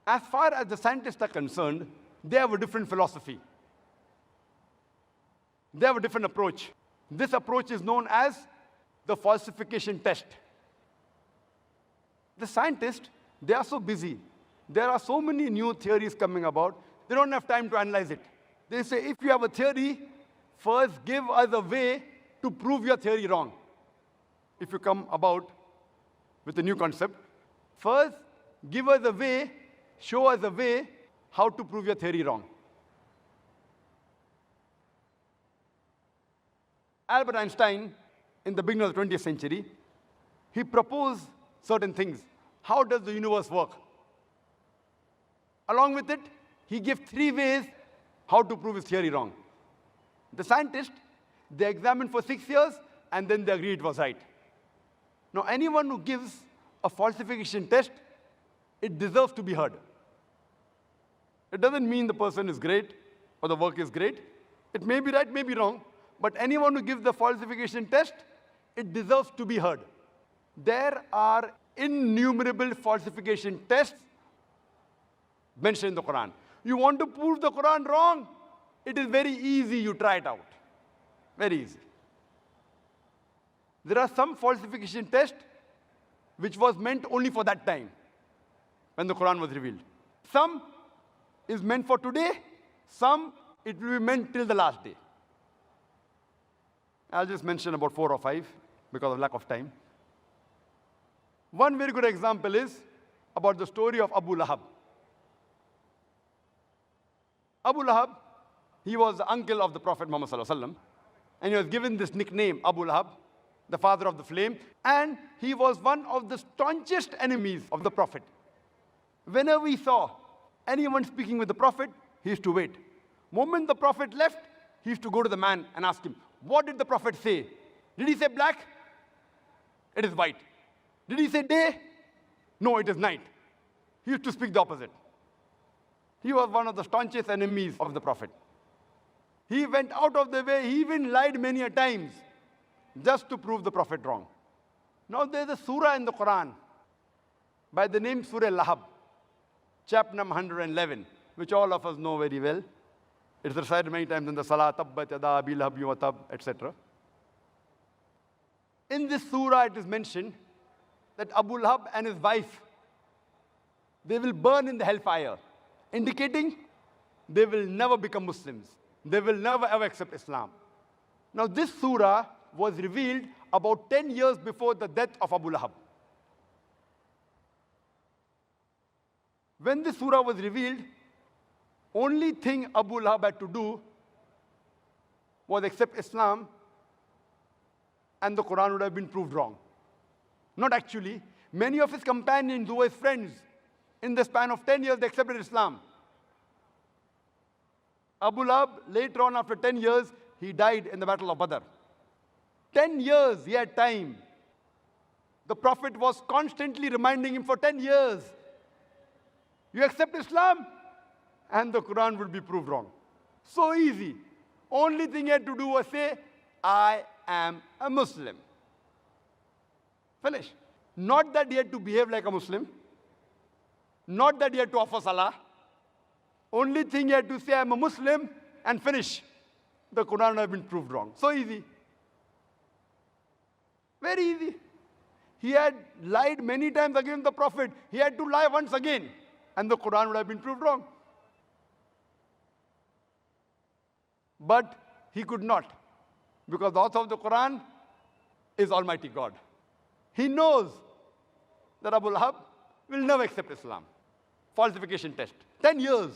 As far as the scientists are concerned, they have a different philosophy. They have a different approach. This approach is known as the falsification test. The scientists, they are so busy. There are so many new theories coming about, they don't have time to analyze it. They say, if you have a theory, first give us a way to prove your theory wrong. If you come about with a new concept, first give us a way, show us a way how to prove your theory wrong. Albert Einstein, in the beginning of the 20th century, he proposed certain things. How does the universe work? Along with it, he gave 3 ways how to prove his theory wrong. The scientists, they examined for 6 years, and then they agreed it was right. Now, anyone who gives a falsification test, it deserves to be heard. It doesn't mean the person is great or the work is great. It may be right, may be wrong, but anyone who gives the falsification test, it deserves to be heard. There are innumerable falsification tests mentioned in the Quran. You want to prove the Quran wrong? It is very easy, you try it out. Very easy. There are some falsification tests which was meant only for that time, when the Quran was revealed. Some is meant for today, some it will be meant till the last day. I'll just mention about 4 or 5 because of lack of time. One very good example is about the story of Abu Lahab. Abu Lahab, he was the uncle of the Prophet Muhammad ﷺ, and he was given this nickname, Abu Lahab, the father of the flame, and he was one of the staunchest enemies of the Prophet. Whenever he saw anyone speaking with the Prophet, he used to wait. Moment the Prophet left, he used to go to the man and ask him, what did the Prophet say? Did he say black? It is white. Did he say day? No, it is night. He used to speak the opposite. He was one of the staunchest enemies of the Prophet. He went out of the way, he even lied many a times just to prove the Prophet wrong. Now there's a surah in the Quran by the name Surah Lahab, chapter number 111, which all of us know very well. It's recited many times in the Salah, Tabbat Yada Abi Lahab wa Tab, etc. In this surah, it is mentioned that Abu Lahab and his wife, they will burn in the hellfire, indicating they will never become Muslims. They will never ever accept Islam. Now this surah was revealed about 10 years before the death of Abu Lahab. When this surah was revealed, only thing Abu Lahab had to do was accept Islam, and the Quran would have been proved wrong. Not actually. Many of his companions who were his friends, in the span of 10 years, they accepted Islam. Abu Lahab, later on, after 10 years, he died in the Battle of Badr. 10 years he had time. The Prophet was constantly reminding him for 10 years, you accept Islam, and the Quran would be proved wrong. So easy. Only thing he had to do was say, I am a Muslim. Finish. Not that he had to behave like a Muslim. Not that he had to offer salah. Only thing he had to say, I am a Muslim, and finish. The Quran would have been proved wrong. So easy. Very easy. He had lied many times against the Prophet. He had to lie once again, and the Quran would have been proved wrong. But he could not, because the author of the Quran is Almighty God. He knows that Abu Lahab will never accept Islam. Falsification test. 10 years.